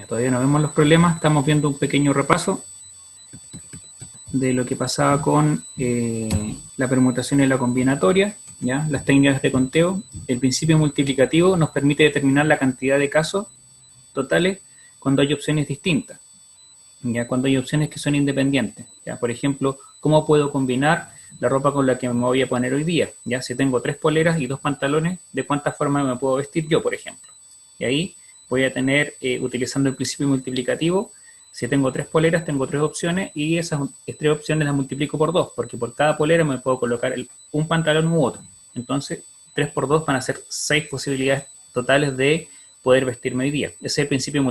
Todavía no vemos los problemas, estamos viendo un pequeño repaso de lo que pasaba con la permutación y la combinatoria, ¿ya? Las técnicas de conteo. El principio multiplicativo nos permite determinar la cantidad de casos totales cuando hay opciones distintas, ¿ya? Cuando hay opciones que son independientes, ¿ya? Por ejemplo, ¿cómo puedo combinar la ropa con la que me voy a poner hoy día? ¿Ya? Si tengo 3 poleras y 2 pantalones, ¿de cuántas formas me puedo vestir yo, por ejemplo? Y ahí voy a tener, utilizando el principio multiplicativo, si tengo 3 poleras, tengo 3 opciones y esas 3 opciones las multiplico por 2, porque por cada polera me puedo colocar un pantalón u otro. Entonces, 3 por 2 van a ser 6 posibilidades totales de poder vestirme hoy día. Ese es el principio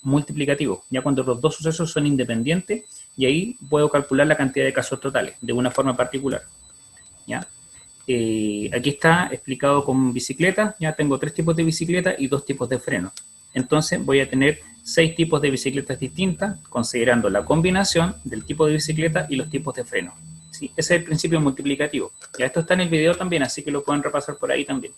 multiplicativo, ya cuando los dos sucesos son independientes, y ahí puedo calcular la cantidad de casos totales de una forma particular. ¿Ya? Aquí está explicado con bicicleta, ya tengo 3 tipos de bicicleta y 2 tipos de freno. Entonces voy a tener 6 tipos de bicicletas distintas, considerando la combinación del tipo de bicicleta y los tipos de freno. ¿Sí? Ese es el principio multiplicativo. Ya esto está en el video también, así que lo pueden repasar por ahí también.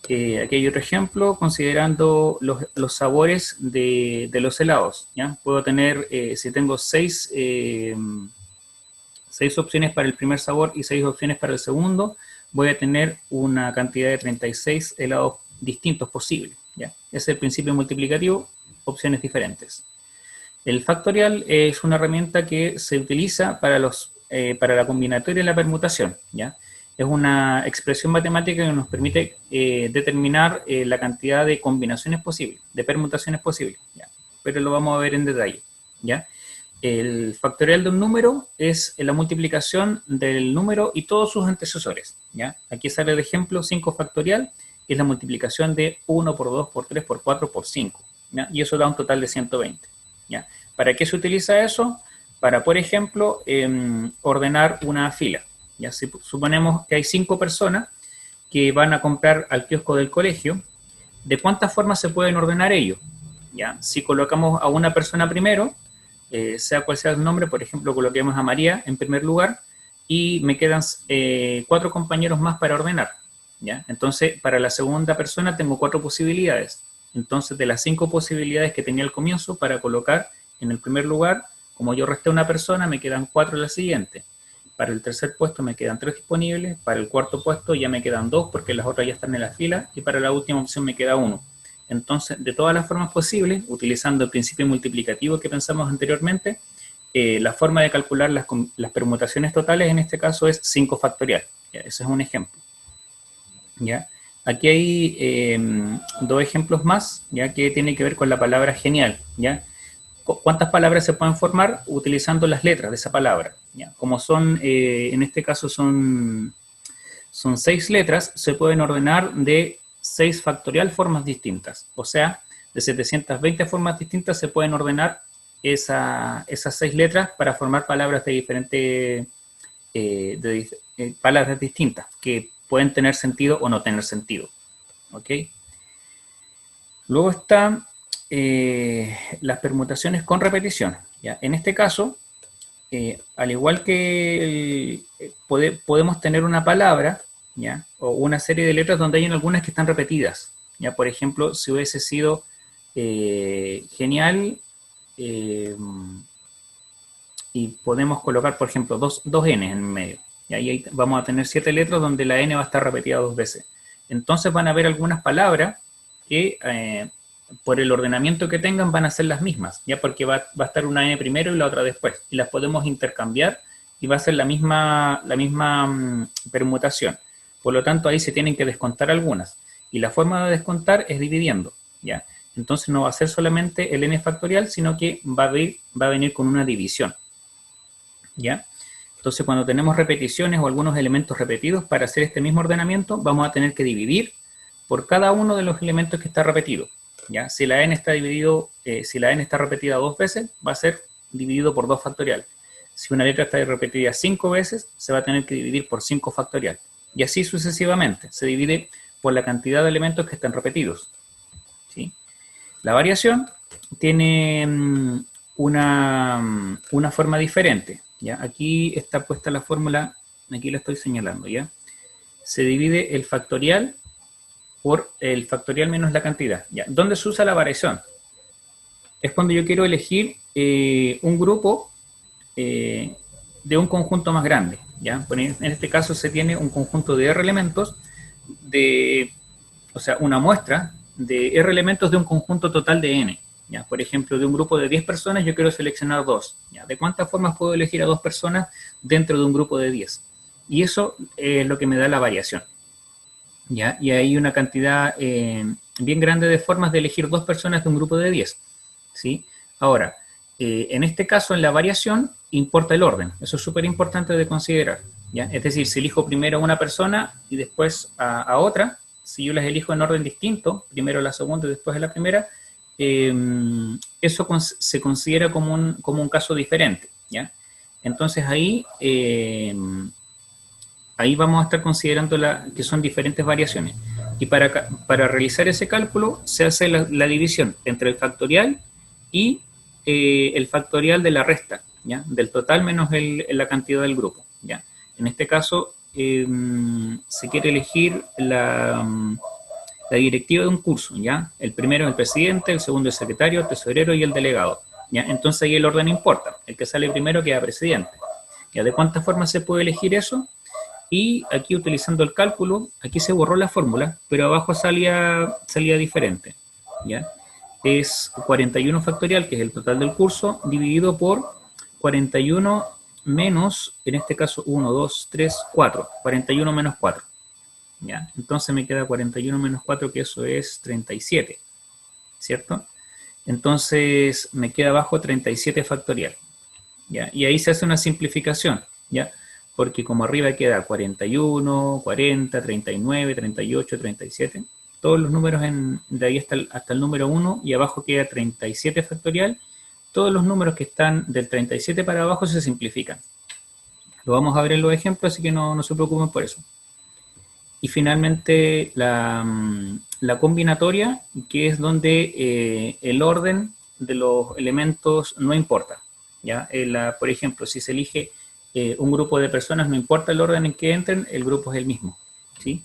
Aquí hay otro ejemplo, considerando los sabores de los helados. ¿Ya? Puedo tener, si tengo 6 opciones para el primer sabor y 6 opciones para el segundo, voy a tener una cantidad de 36 helados distintos posibles. ¿Ya? Ese es el principio multiplicativo, opciones diferentes. El factorial es una herramienta que se utiliza para la combinatoria y la permutación. ¿Ya? Es una expresión matemática que nos permite determinar la cantidad de combinaciones posibles, de permutaciones posibles. ¿Ya? Pero lo vamos a ver en detalle. ¿Ya? El factorial de un número es la multiplicación del número y todos sus antecesores. ¿Ya? Aquí sale el ejemplo 5 factorial, que es la multiplicación de 1 por 2, por 3, por 4, por 5. ¿Ya? Y eso da un total de 120. ¿Ya? ¿Para qué se utiliza eso? Para, por ejemplo, ordenar una fila. ¿Ya? Si suponemos que hay 5 personas que van a comprar al kiosco del colegio, ¿de cuántas formas se pueden ordenar ellos? ¿Ya? Si colocamos a una persona primero, sea cual sea el nombre, por ejemplo, coloquemos a María en primer lugar y me quedan 4 compañeros más para ordenar. ¿Ya? Entonces, para la segunda persona tengo 4 posibilidades. Entonces, de las 5 posibilidades que tenía al comienzo para colocar en el primer lugar, como yo resté una persona, me quedan 4 en la siguiente. Para el tercer puesto me quedan 3 disponibles, para el cuarto puesto ya me quedan 2 porque las otras ya están en la fila, y para la última opción me queda 1. Entonces, de todas las formas posibles, utilizando el principio multiplicativo que pensamos anteriormente, la forma de calcular las permutaciones totales en este caso es 5 factorial. ¿Ya? Ese es un ejemplo. ¿Ya? Aquí hay 2 ejemplos más, ya que tiene que ver con la palabra genial. ¿Ya? ¿Cuántas palabras se pueden formar utilizando las letras de esa palabra? ¿Ya? Como son, en este caso son 6 letras, se pueden ordenar de 6 factorial formas distintas. O sea, de 720 formas distintas se pueden ordenar esas 6 letras para formar palabras de diferentes, palabras distintas, que pueden tener sentido o no tener sentido. ¿Ok? Luego están las permutaciones con repetición. ¿Ya? En este caso, al igual que podemos tener una palabra, ¿ya? O una serie de letras donde hay algunas que están repetidas. ¿Ya? Por ejemplo, si hubiese sido genial, y podemos colocar, por ejemplo, dos N en medio. Y ahí vamos a tener 7 letras donde la N va a estar repetida 2 veces. Entonces van a haber algunas palabras que por el ordenamiento que tengan van a ser las mismas, ya porque va a estar una N primero y la otra después. Y las podemos intercambiar y va a ser la misma permutación. Por lo tanto, ahí se tienen que descontar algunas. Y la forma de descontar es dividiendo. ¿Ya? Entonces no va a ser solamente el N factorial, sino que va a venir con una división. ¿Ya? Entonces, cuando tenemos repeticiones o algunos elementos repetidos, para hacer este mismo ordenamiento, vamos a tener que dividir por cada uno de los elementos que está repetido. ¿Ya? Si la n está repetida 2 veces, va a ser dividido por 2 factorial. Si una letra está repetida 5 veces, se va a tener que dividir por 5 factorial. Y así sucesivamente. Se divide por la cantidad de elementos que están repetidos. ¿Sí? La variación tiene una forma diferente. ¿Ya? Aquí está puesta la fórmula, aquí la estoy señalando. ¿Ya? Se divide el factorial por el factorial menos la cantidad. ¿Ya? ¿Dónde se usa la variación? es cuando yo quiero elegir un grupo de un conjunto más grande, ¿ya? En este caso se tiene un conjunto de R elementos, o sea, una muestra de R elementos de un conjunto total de N. ¿Ya? Por ejemplo, de un grupo de 10 personas yo quiero seleccionar 2. ¿Ya? ¿De cuántas formas puedo elegir a 2 personas dentro de un grupo de 10? Y eso es lo que me da la variación. ¿Ya? Y hay una cantidad bien grande de formas de elegir 2 personas de un grupo de 10. ¿Sí? Ahora, en este caso, en la variación, importa el orden. Eso es súper importante de considerar. ¿Ya? Es decir, si elijo primero a una persona y después a otra, si yo las elijo en orden distinto, primero la segunda y después a la primera, eso se considera como un caso diferente. ¿Ya? Entonces ahí vamos a estar considerando que son diferentes variaciones. Y para realizar ese cálculo se hace la división entre el factorial y el factorial de la resta, ¿ya? Del total menos la cantidad del grupo. ¿Ya? En este caso se quiere elegir la directiva de un curso. ¿Ya? El primero es el presidente, el segundo el secretario, el tesorero y el delegado. ¿Ya? Entonces ahí el orden importa. El que sale primero queda presidente. ¿Ya? ¿De cuántas formas se puede elegir eso? Y aquí utilizando el cálculo, aquí se borró la fórmula, pero abajo salía diferente. ¿Ya? Es 41 factorial, que es el total del curso, dividido por 41 menos, en este caso 1, 2, 3, 4. 41 menos 4. ¿Ya? Entonces me queda 41 menos 4, que eso es 37. ¿Cierto? Entonces me queda abajo 37 factorial. ¿Ya? Y ahí se hace una simplificación. ¿Ya? Porque como arriba queda 41, 40, 39, 38, 37, todos los números de ahí hasta el número 1, y abajo queda 37 factorial, todos los números que están del 37 para abajo se simplifican. Lo vamos a ver en los ejemplos, así que no se preocupen por eso. Y finalmente la combinatoria, que es donde el orden de los elementos no importa. ¿Ya? Por ejemplo, si se elige un grupo de personas, no importa el orden en que entren, el grupo es el mismo. ¿Sí?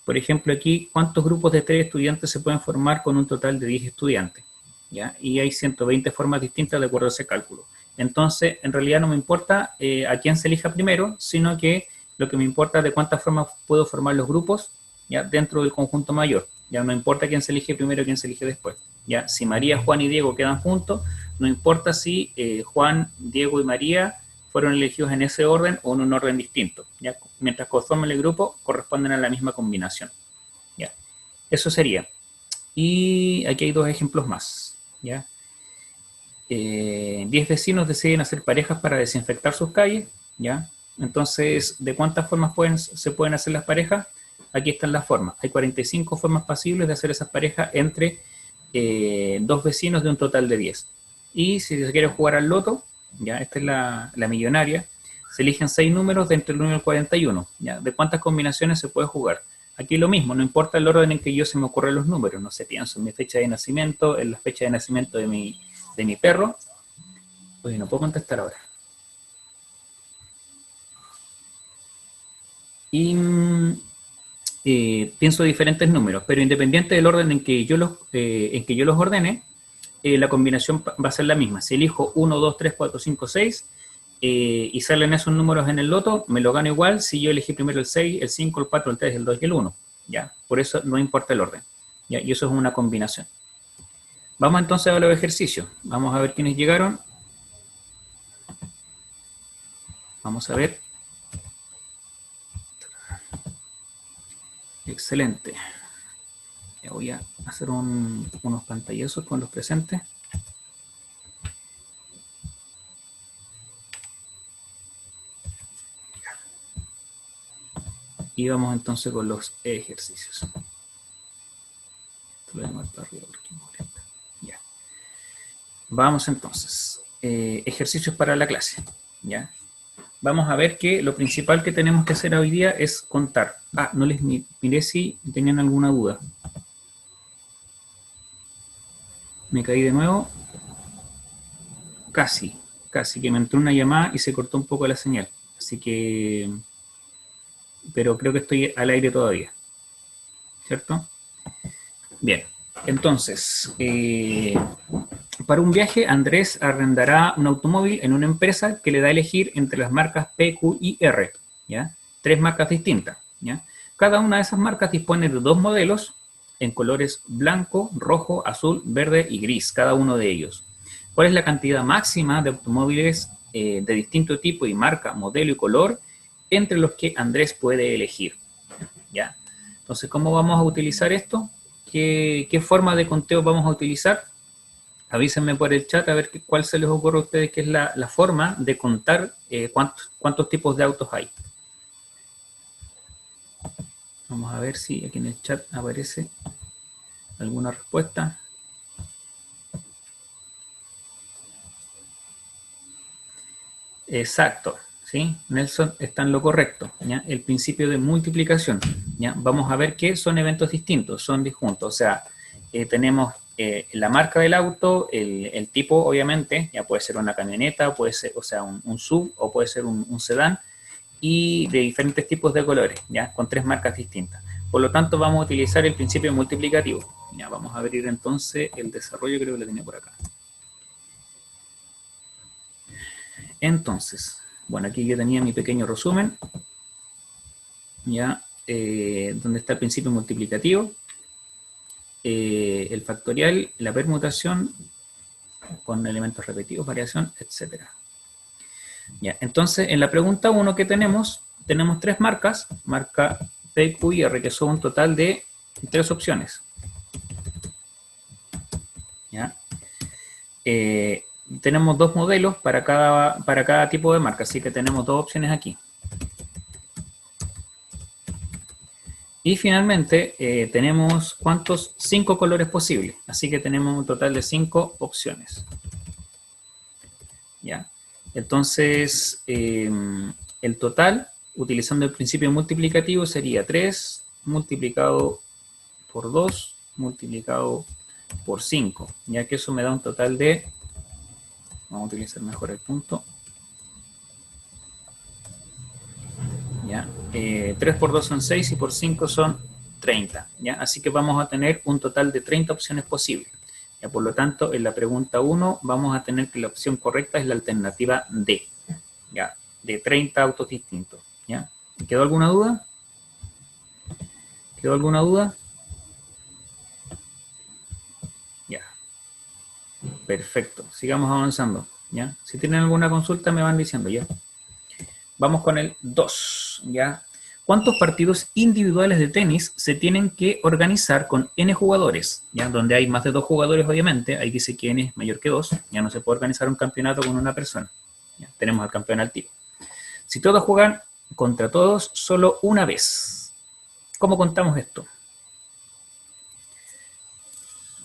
Por ejemplo, aquí, ¿cuántos grupos de 3 estudiantes se pueden formar con un total de 10 estudiantes? ¿Ya? Y hay 120 formas distintas de acuerdo a ese cálculo. Entonces, en realidad no me importa a quién se elija primero, sino que lo que me importa es de cuántas formas puedo formar los grupos, ¿ya? Dentro del conjunto mayor. Ya no importa quién se elige primero y quién se elige después. ¿Ya? Si María, Juan y Diego quedan juntos, no importa si Juan, Diego y María fueron elegidos en ese orden o en un orden distinto. ¿Ya? Mientras conformen el grupo, corresponden a la misma combinación. ¿Ya? Eso sería. Y aquí hay 2 ejemplos más. ¿Ya? 10 vecinos deciden hacer parejas para desinfectar sus calles. ¿Ya? Entonces, ¿de cuántas formas se pueden hacer las parejas? Aquí están las formas. Hay 45 formas posibles de hacer esas parejas entre 2 vecinos de un total de 10. Y si se quiere jugar al loto, ¿ya? Esta es la millonaria, se eligen 6 números de entre el 1 y el 41. ¿Ya? ¿De cuántas combinaciones se puede jugar? Aquí lo mismo, no importa el orden en que yo se me ocurren los números. No sé, pienso en mi fecha de nacimiento, en la fecha de nacimiento de mi perro. Oye, no puedo contestar ahora. Y pienso diferentes números, pero independiente del orden en que yo los ordene, la combinación va a ser la misma. Si elijo 1, 2, 3, 4, 5, 6 y salen esos números en el loto, me lo gano igual si yo elegí primero el 6, el 5, el 4, el 3, el 2 y el 1. ¿Ya? Por eso no importa el orden. ¿Ya? Y eso es una combinación. Vamos entonces a los ejercicios. Vamos a ver quiénes llegaron. Vamos a ver. Excelente. Ya voy a hacer unos pantallazos con los presentes. Y vamos entonces con los ejercicios. Esto lo voy a marcar arriba porque molesta. Ya. Vamos entonces. Ejercicios para la clase. ¿Ya? Vamos a ver que lo principal que tenemos que hacer hoy día es contar. No les miré si tenían alguna duda. Me caí de nuevo. Casi que me entró una llamada y se cortó un poco la señal. Así que... pero creo que estoy al aire todavía. ¿Cierto? Bien. Entonces, Para un viaje, Andrés arrendará un automóvil en una empresa que le da a elegir entre las marcas P, Q y R, ¿ya? 3 marcas distintas, ¿ya? Cada una de esas marcas dispone de 2 modelos en colores blanco, rojo, azul, verde y gris, cada uno de ellos. ¿Cuál es la cantidad máxima de automóviles de distinto tipo y marca, modelo y color entre los que Andrés puede elegir? ¿Ya? Entonces, ¿cómo vamos a utilizar esto? ¿Qué forma de conteo vamos a utilizar? Avísenme por el chat a ver cuál se les ocurre a ustedes que es la forma de contar cuántos tipos de autos hay. Vamos a ver si aquí en el chat aparece alguna respuesta. Exacto, ¿sí? Nelson está en lo correcto, ¿ya? El principio de multiplicación, ¿ya? Vamos a ver que son eventos distintos, son disjuntos, o sea, tenemos la marca del auto, el tipo, obviamente, ya puede ser una camioneta, puede ser, o sea, un SUV, o puede ser un sedán, y de diferentes tipos de colores, ¿ya? Con 3 marcas distintas. Por lo tanto, vamos a utilizar el principio multiplicativo. Ya, vamos a abrir entonces el desarrollo, creo que lo tenía por acá. Entonces, bueno, aquí yo tenía mi pequeño resumen, ya, donde está el principio multiplicativo, el factorial, la permutación, con elementos repetidos, variación, etc. Ya, entonces, en la pregunta 1 que tenemos 3 marcas, marca P, Q y R, que son un total de 3 opciones. ¿Ya? Tenemos 2 modelos para cada tipo de marca, así que tenemos 2 opciones aquí. Y finalmente tenemos, ¿cuántos? 5 colores posibles, así que tenemos un total de 5 opciones. ¿Ya? Entonces, el total, utilizando el principio multiplicativo, sería 3 multiplicado por 2 multiplicado por 5, ya que eso me da un total de, vamos a utilizar mejor el punto, ¿ya? 3 por 2 son 6 y por 5 son 30, ¿ya? Así que vamos a tener un total de 30 opciones posibles. ¿Ya? Por lo tanto, en la pregunta 1 vamos a tener que la opción correcta es la alternativa D, ¿ya? De 30 autos distintos, ¿ya? ¿Quedó alguna duda? ¿Quedó alguna duda? Ya. Perfecto. Sigamos avanzando, ¿ya? Si tienen alguna consulta me van diciendo, ¿ya? Vamos con el 2, ¿ya? ¿Cuántos partidos individuales de tenis se tienen que organizar con N jugadores? ¿Ya? Donde hay más de 2 jugadores, obviamente, ahí dice que N es mayor que 2, ya no se puede organizar un campeonato con una persona. ¿Ya? Tenemos al campeón al tiro. Si todos juegan contra todos solo una vez, ¿cómo contamos esto?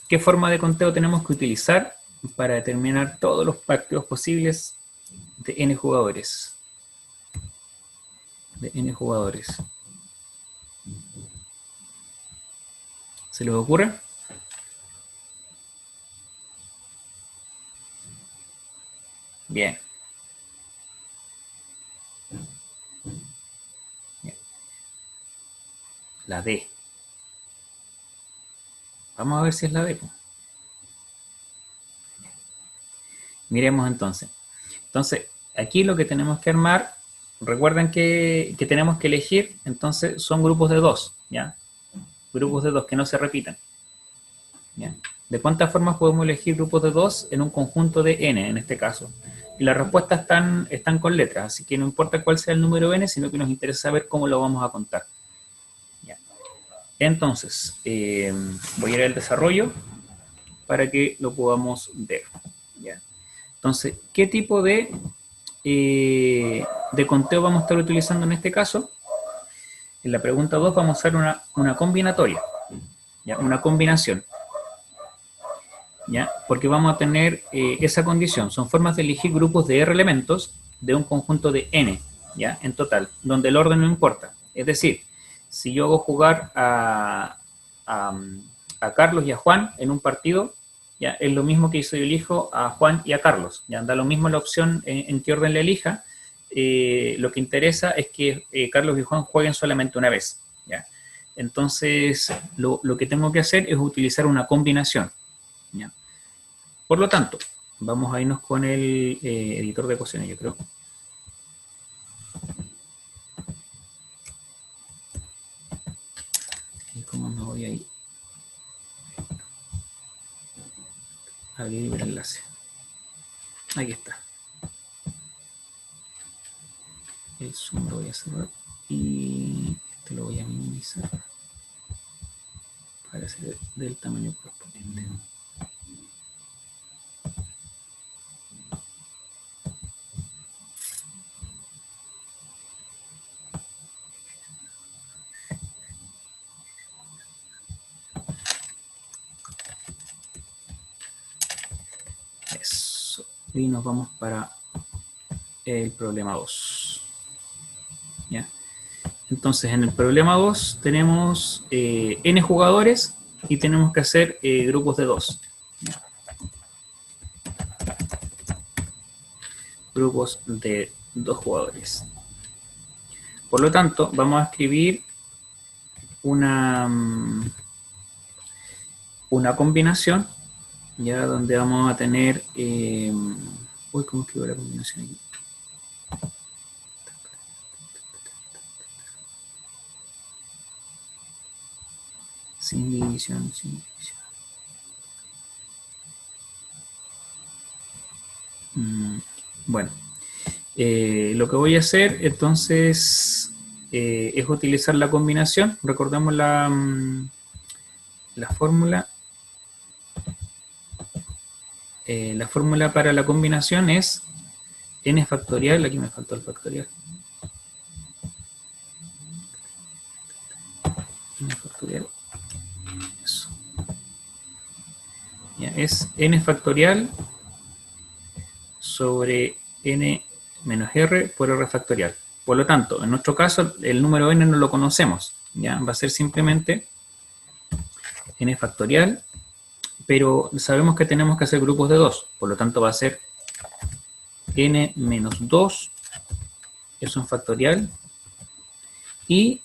¿Qué forma de conteo tenemos que utilizar para determinar todos los partidos posibles de N jugadores? De N jugadores. ¿Se les ocurre? Bien. Bien. La D. Vamos a ver si es la D. Miremos entonces. Entonces, aquí lo que tenemos que armar, recuerden que tenemos que elegir, entonces son grupos de 2, ¿ya? Grupos de 2 que no se repitan. ¿Ya? ¿De cuántas formas podemos elegir grupos de 2 en un conjunto de n, en este caso? Y las respuestas están con letras, así que no importa cuál sea el número n, sino que nos interesa saber cómo lo vamos a contar. ¿Ya? Entonces, voy a ir al desarrollo para que lo podamos ver. ¿Ya? Entonces, ¿qué tipo de conteo vamos a estar utilizando en este caso? En la pregunta 2 vamos a hacer una combinatoria, ¿ya? Una combinación. ¿Ya? Porque vamos a tener esa condición. Son formas de elegir grupos de R elementos de un conjunto de N, ¿ya? En total, donde el orden no importa. Es decir, si yo hago jugar a Carlos y a Juan en un partido, ¿ya? Es lo mismo que si yo elijo a Juan y a Carlos. ¿Ya? Da lo mismo la opción en qué orden le elija. Lo que interesa es que Carlos y Juan jueguen solamente una vez, ¿ya? Entonces, lo que tengo que hacer es utilizar una combinación, ¿ya? Por lo tanto, vamos a irnos con el editor de ecuaciones, yo creo. ¿Y cómo me voy a ir? Abrir el enlace. Aquí está. El zoom lo voy a cerrar y este lo voy a minimizar para ser del tamaño correspondiente. Eso. Y nos vamos para el problema 2. ¿Ya? Entonces, en el problema 2 tenemos n jugadores y tenemos que hacer grupos de 2. Grupos de 2 jugadores. Por lo tanto, vamos a escribir una combinación, ya donde vamos a tener... uy, ¿cómo escribo la combinación aquí? Sin división, sin división. Bueno, lo que voy a hacer entonces es utilizar la combinación. Recordemos la fórmula. La fórmula para la combinación es n factorial. Aquí me faltó el factorial. N factorial. Eso. Ya, es n factorial sobre n menos r por r factorial. Por lo tanto, en nuestro caso, el número n no lo conocemos. ¿Ya? Va a ser simplemente n factorial, pero sabemos que tenemos que hacer grupos de 2. Por lo tanto, va a ser n menos 2, eso en factorial, y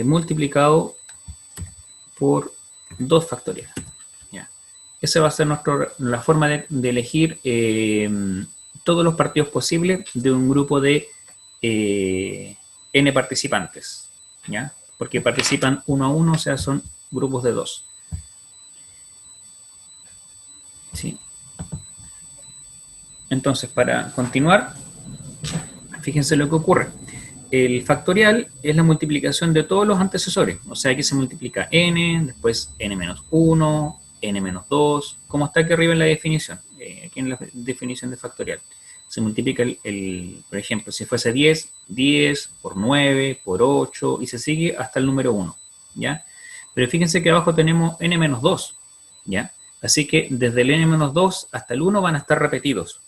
multiplicado por 2 factorial. ¿Ya? Esa va a ser la forma de elegir todos los partidos posibles de un grupo de n participantes, ¿ya? Porque participan 1 a 1, o sea, son grupos de 2. ¿Sí? Entonces, para continuar, fíjense lo que ocurre. El factorial es la multiplicación de todos los antecesores, o sea, aquí se multiplica n, después n menos 1, n menos 2, como está aquí arriba en la definición, aquí en la definición de factorial. Se multiplica por ejemplo, si fuese 10, 10 por 9, por 8, y se sigue hasta el número 1, ¿ya? Pero fíjense que abajo tenemos n menos 2, ¿ya? Así que desde el n menos 2 hasta el 1 van a estar repetidos.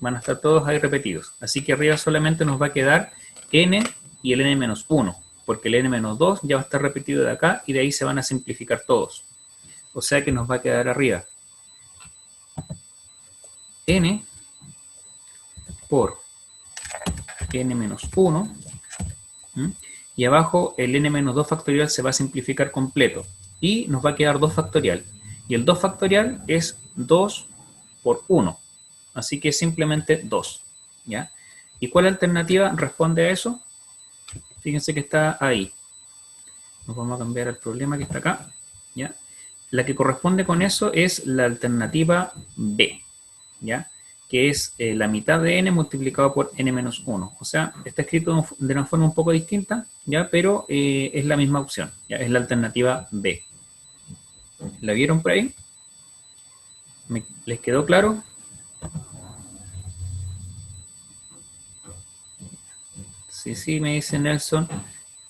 Van a estar todos ahí repetidos. Así que arriba solamente nos va a quedar n y el n menos 1, porque el n menos 2 ya va a estar repetido de acá y de ahí se van a simplificar todos. O sea que nos va a quedar arriba n por n menos 1, y abajo el n menos 2 factorial se va a simplificar completo y nos va a quedar 2 factorial. Y el 2 factorial es 2 por 1. Así que simplemente 2. ¿Ya? ¿Y cuál alternativa responde a eso? Fíjense que está ahí. Nos vamos a cambiar el problema que está acá. ¿Ya? La que corresponde con eso es la alternativa B. ¿Ya? Que es la mitad de n multiplicado por n menos 1. O sea, está escrito de una forma un poco distinta, ¿ya? Pero es la misma opción. ¿Ya? Es la alternativa B. ¿La vieron por ahí? ¿Les quedó claro? Sí, sí, me dice Nelson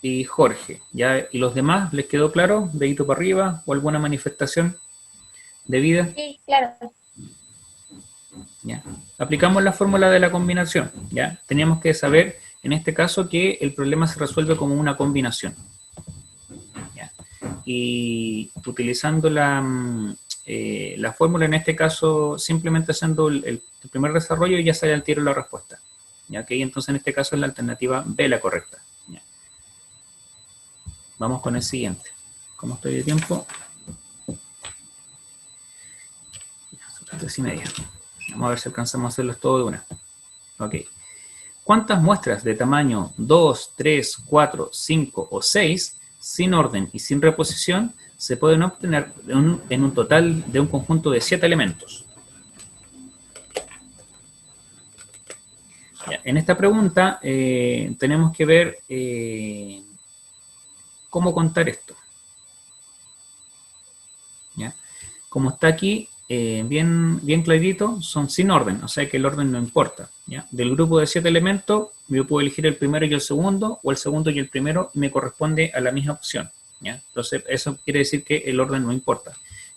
y Jorge. ¿Ya? ¿Y los demás les quedó claro? ¿Dedito para arriba o alguna manifestación de vida? Sí, claro. ¿Ya? Aplicamos la fórmula de la combinación. ¿Ya? Teníamos que saber, en este caso, que el problema se resuelve como una combinación. ¿Ya? Y utilizando la fórmula, en este caso, simplemente haciendo el primer desarrollo, ya sale al tiro la respuesta. ¿Ya? Okay, entonces, en este caso, es la alternativa B la correcta. ¿Ya? Vamos con el siguiente. ¿Cómo estoy de tiempo? 3,5. Vamos a ver si alcanzamos a hacerlos todo de una. Ok. ¿Cuántas muestras de tamaño 2, 3, 4, 5 o 6, sin orden y sin reposición, se pueden obtener en un total de un conjunto de 7 elementos? Ya, en esta pregunta tenemos que ver cómo contar esto. ¿Ya? Como está aquí, bien clarito, son sin orden, o sea que el orden no importa. ¿Ya? Del grupo de 7 elementos, yo puedo elegir el primero y el segundo, o el segundo y el primero, y me corresponde a la misma opción. ¿Ya? Entonces, eso quiere decir que el orden no importa.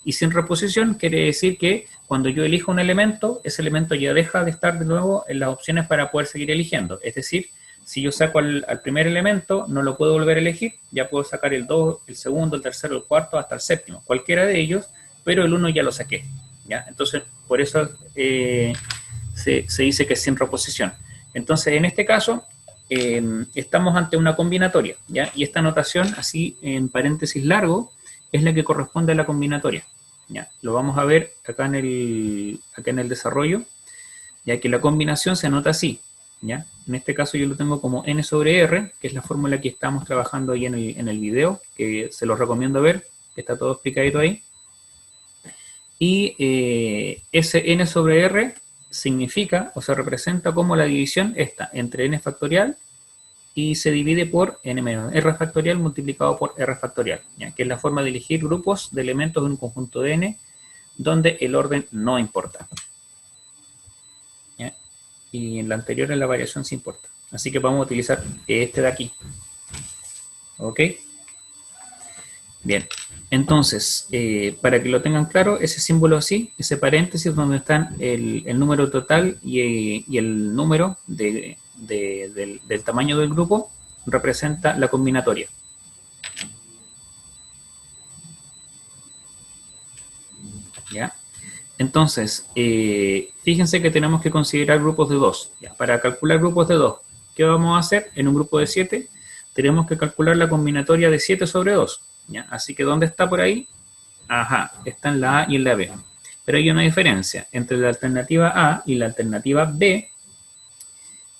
Y sin reposición quiere decir que cuando yo elijo un elemento, ese elemento ya deja de estar de nuevo en las opciones para poder seguir eligiendo. Es decir, si yo saco al primer elemento, no lo puedo volver a elegir, ya puedo sacar el 2, el segundo, el tercero, el cuarto, hasta el séptimo, cualquiera de ellos, pero el 1 ya lo saqué. ¿Ya? Entonces, por eso se dice que es sin reposición. Entonces, en este caso, estamos ante una combinatoria, ¿ya? Y esta notación, así en paréntesis largo, es la que corresponde a la combinatoria. ¿Ya? Lo vamos a ver acá en el desarrollo, ya que la combinación se anota así. ¿Ya? En este caso yo lo tengo como n sobre r, que es la fórmula que estamos trabajando ahí en el video, que se los recomiendo ver, que está todo explicadito ahí. Y ese n sobre r significa, o se representa como la división esta, entre n factorial y se divide por n menos r factorial multiplicado por r factorial, ¿ya? Que es la forma de elegir grupos de elementos de un conjunto de n donde el orden no importa. ¿Ya? Y en la anterior en la variación sí importa. Así que vamos a utilizar este de aquí. ¿Ok? Bien. Entonces, para que lo tengan claro, ese símbolo así, ese paréntesis donde están el número total y el número del tamaño del grupo, representa la combinatoria. ¿Ya? Entonces, fíjense que tenemos que considerar grupos de 2. ¿Ya? Para calcular grupos de 2, ¿qué vamos a hacer? En un grupo de 7, tenemos que calcular la combinatoria de 7 sobre 2. ¿Ya? Así que, ¿dónde está por ahí? Ajá, está en la A y en la B. Pero hay una diferencia. Entre la alternativa A y la alternativa B,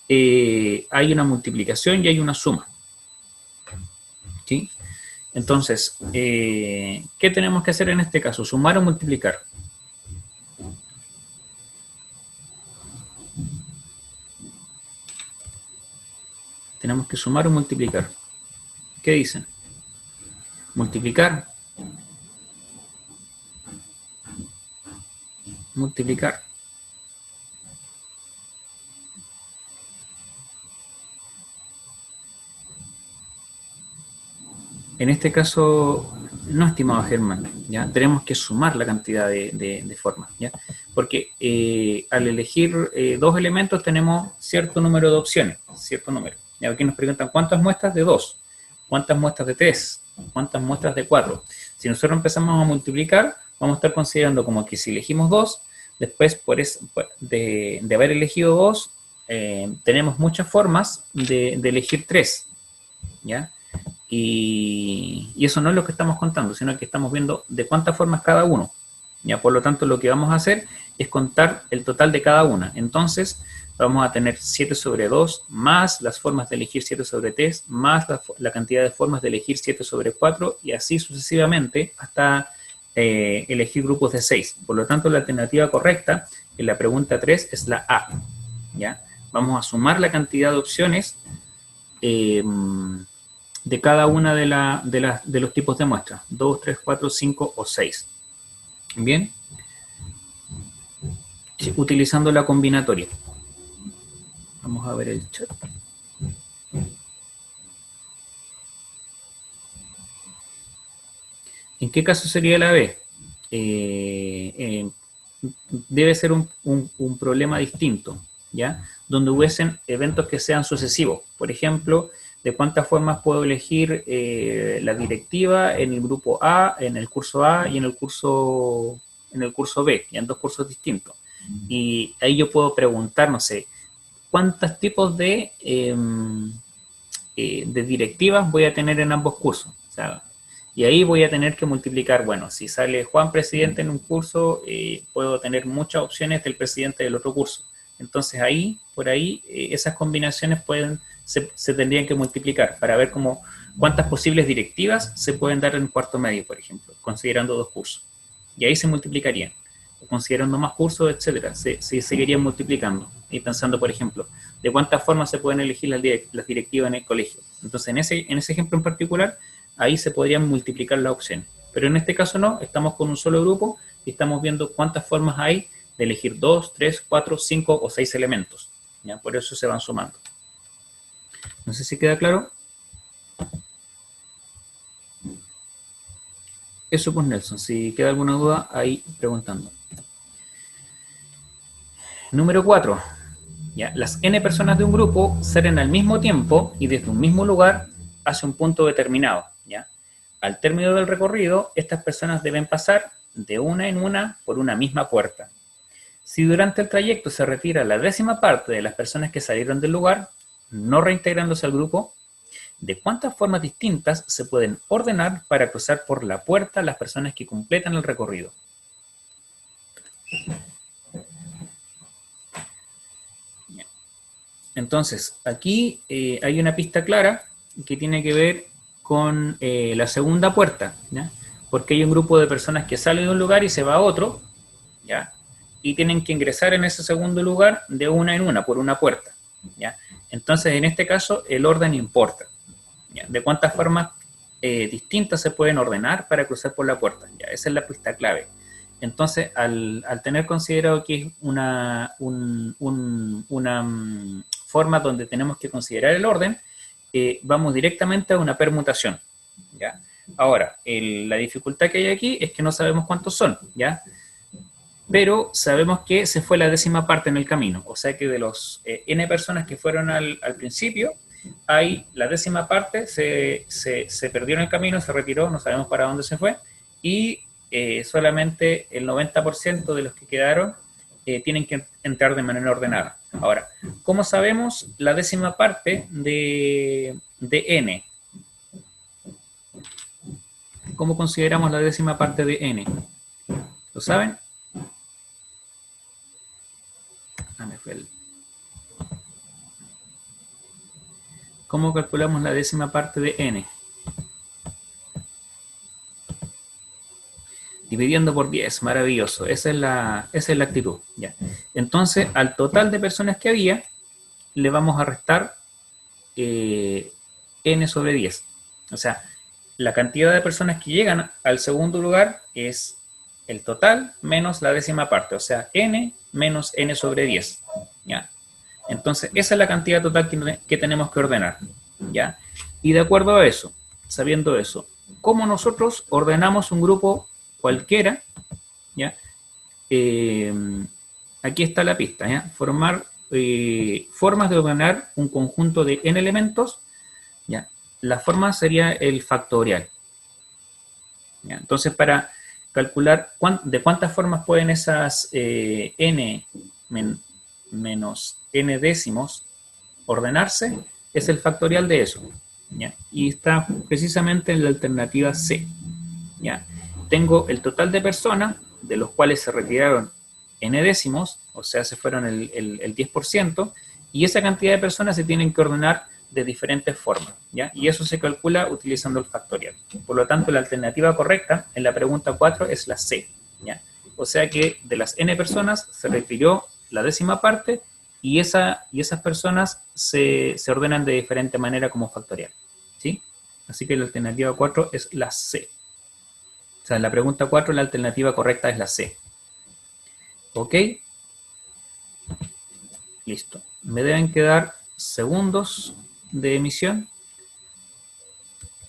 hay una multiplicación y hay una suma. ¿Sí? Entonces, ¿qué tenemos que hacer en este caso? ¿Sumar o multiplicar? Tenemos que sumar o multiplicar. ¿Qué dicen? Multiplicar. Multiplicar. En este caso, no, estimado Germán, ¿ya? Tenemos que sumar la cantidad de formas, ¿ya? Porque al elegir dos elementos tenemos cierto número de opciones, cierto número. ¿Ya? Aquí nos preguntan cuántas muestras de 2, cuántas muestras de 3, cuántas muestras de 4. Si nosotros empezamos a multiplicar, vamos a estar considerando como que si elegimos 2, después de haber elegido 2, tenemos muchas formas de elegir 3, ¿ya? Y eso no es lo que estamos contando, sino que estamos viendo de cuántas formas cada uno. ¿Ya? Por lo tanto, lo que vamos a hacer es contar el total de cada una. Entonces, vamos a tener 7 sobre 2 más las formas de elegir 7 sobre 3 más la cantidad de formas de elegir 7 sobre 4 y así sucesivamente hasta elegir grupos de 6. Por lo tanto, la alternativa correcta en la pregunta 3 es la A. ¿Ya? Vamos a sumar la cantidad de opciones de cada una de los tipos de muestras, 2, 3, 4, 5 o 6. Bien, utilizando la combinatoria. Vamos a ver el chat. ¿En qué caso sería la B? Debe ser un problema distinto, ¿ya? Donde hubiesen eventos que sean sucesivos. Por ejemplo, de cuántas formas puedo elegir la directiva en el grupo A, en el curso A y en el curso B, y en dos cursos distintos. Y ahí yo puedo preguntar, no sé, ¿cuántos tipos de directivas voy a tener en ambos cursos? O sea, Y ahí voy a tener que multiplicar, bueno, si sale Juan presidente en un curso, puedo tener muchas opciones del presidente del otro curso. Entonces ahí, por ahí, esas combinaciones se tendrían que multiplicar para ver cuántas posibles directivas se pueden dar en cuarto medio, por ejemplo, considerando 2 cursos. Y ahí se multiplicarían, considerando más cursos, etcétera, se seguirían multiplicando y pensando, por ejemplo, de cuántas formas se pueden elegir las directivas en el colegio. Entonces, en ese ejemplo en particular, ahí se podrían multiplicar las opciones. Pero en este caso no, estamos con un solo grupo y estamos viendo cuántas formas hay de elegir 2, 3, 4, 5 o 6 elementos. ¿Ya? Por eso se van sumando. No sé si queda claro. Eso pues, Nelson. Si queda alguna duda, ahí preguntando. Número 4. ¿Ya? Las n personas de un grupo salen al mismo tiempo y desde un mismo lugar hacia un punto determinado. ¿Ya? Al término del recorrido, estas personas deben pasar de una en una por una misma puerta. Si durante el trayecto se retira la 10ª parte de las personas que salieron del lugar, no reintegrándose al grupo, ¿de cuántas formas distintas se pueden ordenar para cruzar por la puerta las personas que completan el recorrido? Entonces, aquí hay una pista clara que tiene que ver con la segunda puerta, ¿ya? Porque hay un grupo de personas que sale de un lugar y se va a otro, ¿ya? Y tienen que ingresar en ese segundo lugar de una en una, por una puerta, ¿ya? Entonces, en este caso, el orden importa, ¿ya? De cuántas formas distintas se pueden ordenar para cruzar por la puerta, ¿ya? Esa es la pista clave. Entonces, al tener considerado que es una forma donde tenemos que considerar el orden, vamos directamente a una permutación, ¿ya? Ahora, la dificultad que hay aquí es que no sabemos cuántos son, ¿ya? Pero sabemos que se fue la 10ª parte en el camino, o sea que de los n personas que fueron al principio, hay la 10ª parte, se perdió en el camino, se retiró, no sabemos para dónde se fue, y solamente el 90% de los que quedaron tienen que entrar de manera ordenada. Ahora, ¿cómo sabemos la 10ª parte de n? ¿Cómo consideramos la 10ª parte de n? ¿Lo saben? ¿Cómo calculamos la 10ª parte de n? Dividiendo por 10, maravilloso. Esa es la actitud. Ya. Entonces, al total de personas que había, le vamos a restar n sobre 10. O sea, la cantidad de personas que llegan al segundo lugar es el total menos la 10ª parte. O sea, n menos n sobre 10. ¿Ya? Entonces, esa es la cantidad total que tenemos que ordenar. ¿Ya? Y de acuerdo a eso, sabiendo eso, ¿cómo nosotros ordenamos un grupo cualquiera? ¿Ya? Aquí está la pista, ¿ya? Formar formas de ordenar un conjunto de n elementos, ¿ya? La forma sería el factorial, ¿ya? Entonces, para calcular de cuántas formas pueden esas n menos n décimos ordenarse, es el factorial de eso, ¿ya? Y está precisamente en la alternativa C, ¿ya? Tengo el total de personas, de los cuales se retiraron n décimos, o sea, se fueron el 10%, y esa cantidad de personas se tienen que ordenar de diferentes formas, ¿ya? Y eso se calcula utilizando el factorial. Por lo tanto, la alternativa correcta en la pregunta 4 es la C, ¿ya? O sea que de las n personas se retiró la 10ª parte y esas personas se ordenan de diferente manera como factorial, ¿sí? Así que la alternativa 4 es la C. O sea, en la pregunta 4 la alternativa correcta es la C. ¿Ok? Listo. Me deben quedar segundos de emisión.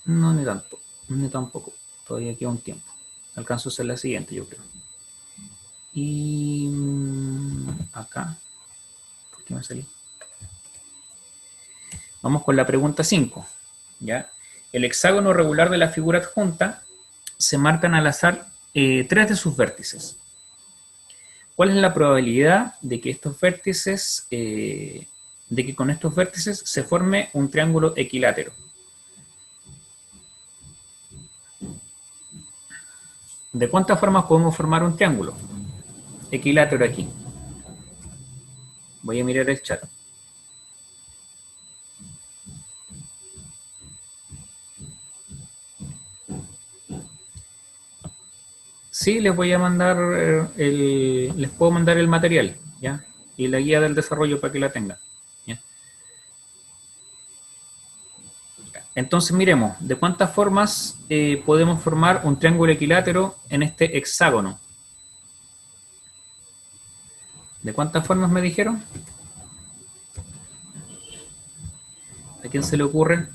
No, ni tanto. Ni tampoco. Todavía queda un tiempo. Alcanzo a hacer la siguiente, yo creo. Y acá. ¿Por qué me salí? Vamos con la pregunta 5. ¿Ya? El hexágono regular de la figura adjunta se marcan al azar 3 de sus vértices. ¿Cuál es la probabilidad de que estos vértices, de que con estos vértices se forme un triángulo equilátero? ¿De cuántas formas podemos formar un triángulo equilátero aquí? Voy a mirar el chat. Sí, les voy a mandar les puedo mandar el material, ¿ya? Y la guía del desarrollo para que la tengan, ¿ya? Entonces miremos, ¿de cuántas formas podemos formar un triángulo equilátero en este hexágono? ¿De cuántas formas me dijeron? ¿A quién se le ocurre?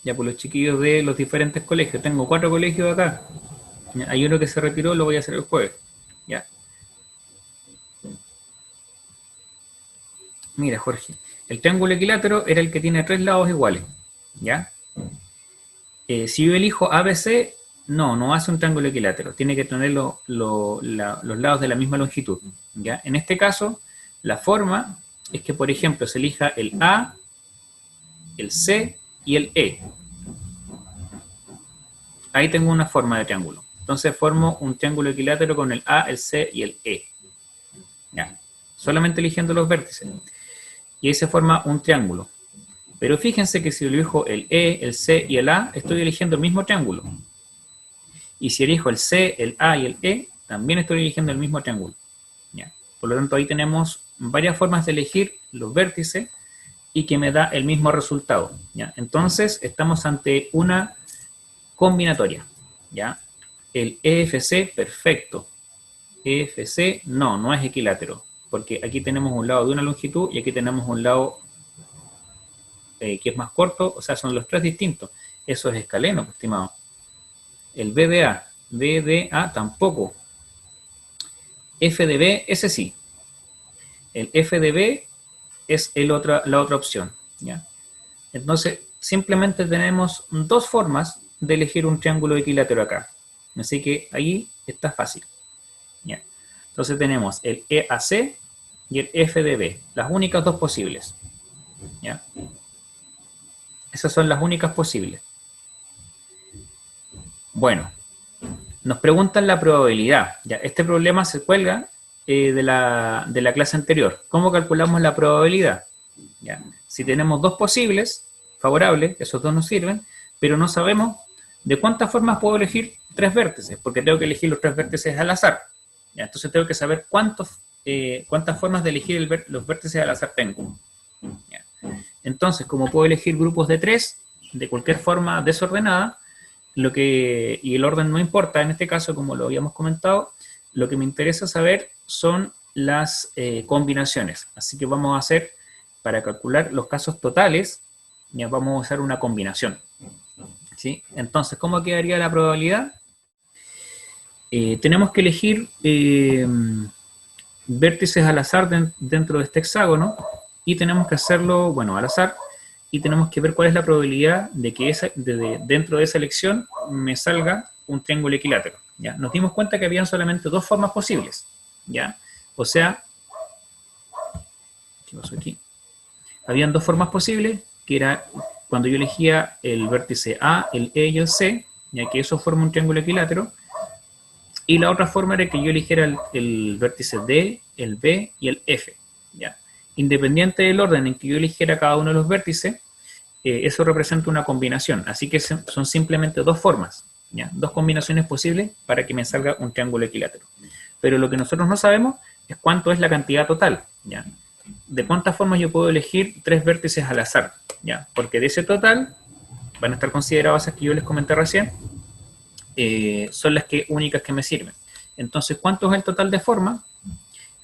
Ya, por los chiquillos de los diferentes colegios. Tengo 4 colegios acá. Ya, hay uno que se retiró, lo voy a hacer el jueves. Ya. Mira, Jorge. El triángulo equilátero era el que tiene 3 lados iguales. ¿Ya? Si yo elijo ABC, no hace un triángulo equilátero. Tiene que tener los lados de la misma longitud. ¿Ya? En este caso, la forma es que, por ejemplo, se elija el A, el C y el E. Ahí tengo una forma de triángulo. Entonces formo un triángulo equilátero con el A, el C y el E. Ya. Solamente eligiendo los vértices. Y ahí se forma un triángulo. Pero fíjense que si elijo el E, el C y el A, estoy eligiendo el mismo triángulo. Y si elijo el C, el A y el E, también estoy eligiendo el mismo triángulo. ¿Ya? Por lo tanto, ahí tenemos varias formas de elegir los vértices y que me da el mismo resultado. ¿Ya? Entonces, estamos ante una combinatoria. ¿Ya? El EFC, perfecto. EFC, no es equilátero. Porque aquí tenemos un lado de una longitud y aquí tenemos un lado que es más corto. O sea, son los 3 distintos. Eso es escaleno, estimado. El BDA tampoco. FDB, ese sí. El FDB es la otra opción. ¿Ya? Entonces, simplemente tenemos 2 formas de elegir un triángulo equilátero acá. Así que ahí está fácil. ¿Ya? Entonces tenemos el EAC y el FDB, las únicas 2 posibles. ¿Ya? Esas son las únicas posibles. Bueno, nos preguntan la probabilidad. ¿Ya? Este problema se cuelga de la clase anterior. ¿Cómo calculamos la probabilidad? ¿Ya? Si tenemos 2 posibles favorables, esos 2 nos sirven, pero no sabemos de cuántas formas puedo elegir 3 vértices, porque tengo que elegir los 3 vértices al azar. ¿Ya? Entonces tengo que saber cuántas formas de elegir los vértices al azar tengo. ¿Ya? Entonces, como puedo elegir grupos de 3, de cualquier forma desordenada, y el orden no importa en este caso, como lo habíamos comentado, lo que me interesa saber son las combinaciones. Así que vamos a hacer, para calcular los casos totales, ya vamos a usar una combinación. ¿Sí? Entonces, ¿cómo quedaría la probabilidad? Tenemos que elegir vértices al azar dentro de este hexágono y tenemos que hacerlo, bueno, al azar, y tenemos que ver cuál es la probabilidad de que dentro de esa elección me salga un triángulo equilátero. ¿Ya? Nos dimos cuenta que habían solamente 2 formas posibles. ¿Ya? O sea, ¿qué pasó aquí? Habían 2 formas posibles, que era cuando yo elegía el vértice A, el E y el C, ya que eso forma un triángulo equilátero, y la otra forma era que yo eligiera el vértice D, el B y el F. ¿Ya? Independiente del orden en que yo eligiera cada uno de los vértices, eso representa una combinación. Así que son simplemente 2 formas, ¿ya? 2 combinaciones posibles para que me salga un triángulo equilátero. Pero lo que nosotros no sabemos es cuánto es la cantidad total. ¿Ya? De cuántas formas yo puedo elegir 3 vértices al azar. ¿Ya? Porque de ese total van a estar consideradas esas que yo les comenté recién. Son las únicas que me sirven. Entonces, ¿cuánto es el total de formas?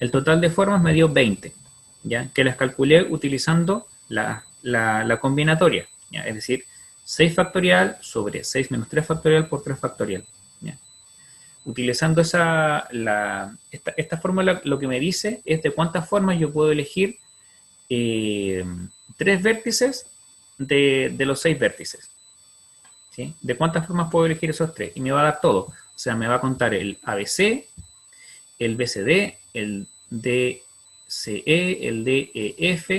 El total de formas me dio 20, ¿ya? Que las calculé utilizando la combinatoria, ¿ya? Es decir, 6 factorial sobre 6 menos 3 factorial por 3 factorial. ¿Ya? Utilizando esta fórmula, lo que me dice es de cuántas formas yo puedo elegir 3 vértices de los 6 vértices. ¿Sí? ¿De cuántas formas puedo elegir esos 3? Y me va a dar todo. O sea, me va a contar el ABC, el BCD, el DCE, el DEF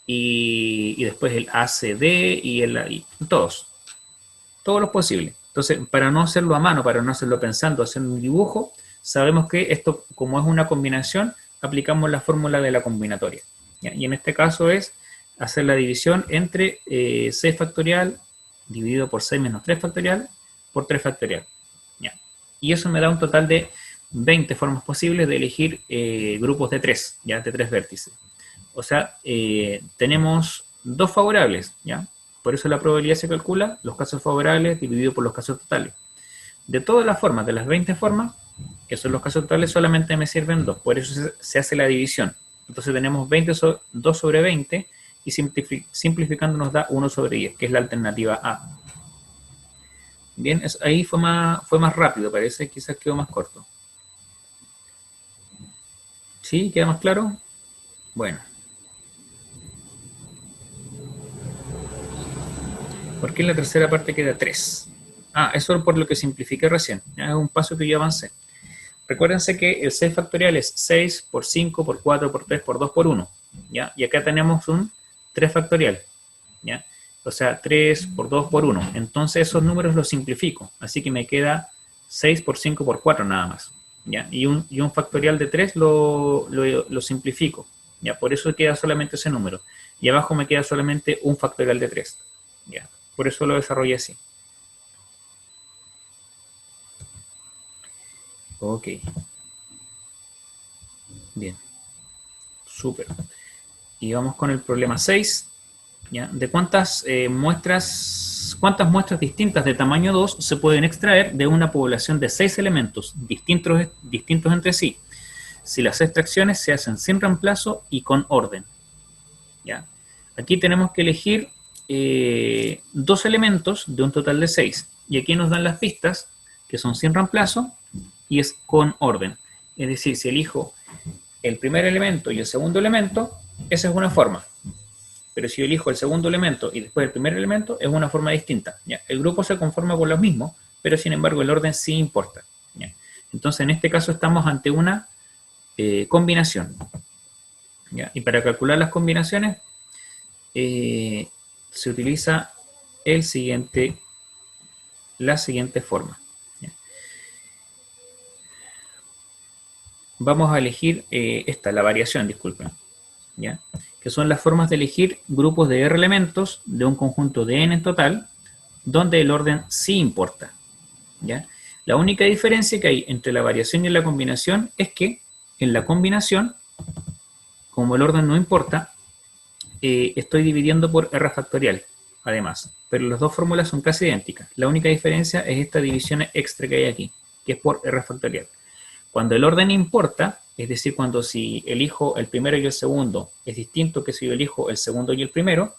y después el ACD y todos los posibles. Entonces, para no hacerlo a mano, para no hacerlo pensando, hacer un dibujo, sabemos que esto, como es una combinación, aplicamos la fórmula de la combinatoria. ¿Ya? Y en este caso es hacer la división entre 6 factorial dividido por 6 menos 3 factorial por 3 factorial. ¿Ya? Y eso me da un total de 20 formas posibles de elegir grupos de 3, ¿ya? De 3 vértices. O sea, tenemos 2 favorables, ¿ya? Por eso la probabilidad se calcula los casos favorables dividido por los casos totales. De todas las formas, de las 20 formas, que son los casos totales, solamente me sirven 2. Por eso se hace la división. Entonces tenemos 2 sobre 20 y simplificando nos da 1 sobre 10, que es la alternativa A. Bien, ahí fue más rápido, parece, quizás quedó más corto. ¿Sí? ¿Queda más claro? Bueno. ¿Por qué en la tercera parte queda 3? Eso es por lo que simplifiqué recién. Ya es un paso que yo avancé. Recuérdense que el 6 factorial es 6 por 5 por 4 por 3 por 2 por 1. ¿Ya? Y acá tenemos un 3 factorial. ¿Ya? O sea, 3 por 2 por 1. Entonces esos números los simplifico. Así que me queda 6 por 5 por 4 nada más. ¿Ya? Y un factorial de 3 lo simplifico. ¿Ya? Por eso queda solamente ese número. Y abajo me queda solamente un factorial de 3. ¿Ya? Por eso lo desarrollé así. Ok. Bien. Súper. Y vamos con el problema 6. ¿Ya? ¿De cuántas muestras distintas de tamaño 2 se pueden extraer de una población de 6 elementos distintos entre sí, si las extracciones se hacen sin reemplazo y con orden? ¿Ya? Aquí tenemos que elegir 2 elementos de un total de 6. Y aquí nos dan las pistas, que son sin reemplazo y es con orden. Es decir, si elijo el primer elemento y el segundo elemento, esa es una forma. Pero si yo elijo el segundo elemento y después el primer elemento, es una forma distinta. ¿Ya? El grupo se conforma con los mismos, pero sin embargo el orden sí importa. ¿Ya? Entonces en este caso estamos ante una combinación. ¿Ya? Y para calcular las combinaciones se utiliza la siguiente forma. ¿Ya? Vamos a elegir la variación, disculpen. ¿Ya? Que son las formas de elegir grupos de R elementos de un conjunto de N en total, donde el orden sí importa. ¿Ya? La única diferencia que hay entre la variación y la combinación es que en la combinación, como el orden no importa, estoy dividiendo por R factorial, además. Pero las dos fórmulas son casi idénticas. La única diferencia es esta división extra que hay aquí, que es por R factorial. Cuando el orden importa, es decir, cuando si elijo el primero y el segundo es distinto que si yo elijo el segundo y el primero,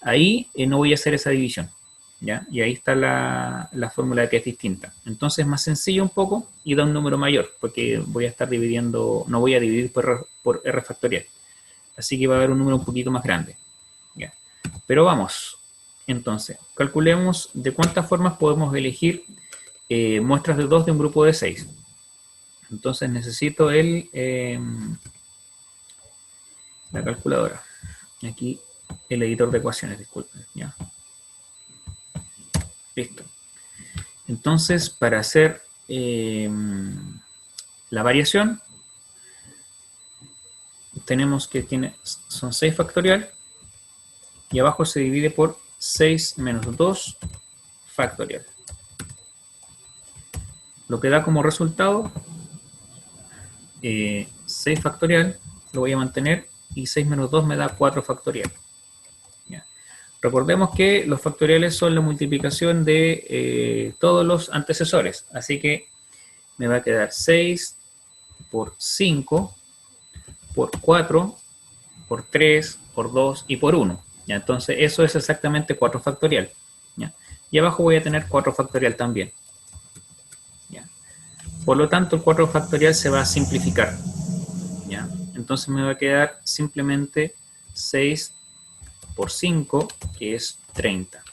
ahí no voy a hacer esa división. ¿Ya? Y ahí está la fórmula que es distinta. Entonces es más sencillo un poco y da un número mayor, porque voy a estar dividiendo, no voy a dividir por R factorial. Así que va a haber un número un poquito más grande. ¿Ya? Pero vamos, entonces, calculemos de cuántas formas podemos elegir muestras de 2 de un grupo de 6. Entonces necesito la calculadora. Aquí el editor de ecuaciones, disculpen. ¿Ya? Listo. Entonces, para hacer la variación, tenemos que son 6 factorial y abajo se divide por 6 menos 2 factorial. Lo que da como resultado 6 factorial, lo voy a mantener, y 6 menos 2 me da 4 factorial. ¿Ya? Recordemos que los factoriales son la multiplicación de todos los antecesores, así que me va a quedar 6 por 5 por 4 por 3 por 2 y por 1. ¿Ya? Entonces eso es exactamente 4 factorial. ¿Ya? Y abajo voy a tener 4 factorial también. ¿Ya? Por lo tanto, el 4 factorial se va a simplificar. ¿Ya? Entonces me va a quedar simplemente 6 por 5, que es 30.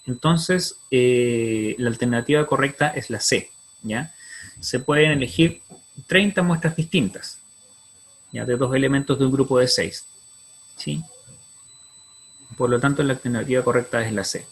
Entonces, la alternativa correcta es la C. ¿Ya? Se pueden elegir 30 muestras distintas, ¿ya? De 2 elementos de un grupo de 6. ¿Sí? Por lo tanto, la alternativa correcta es la C.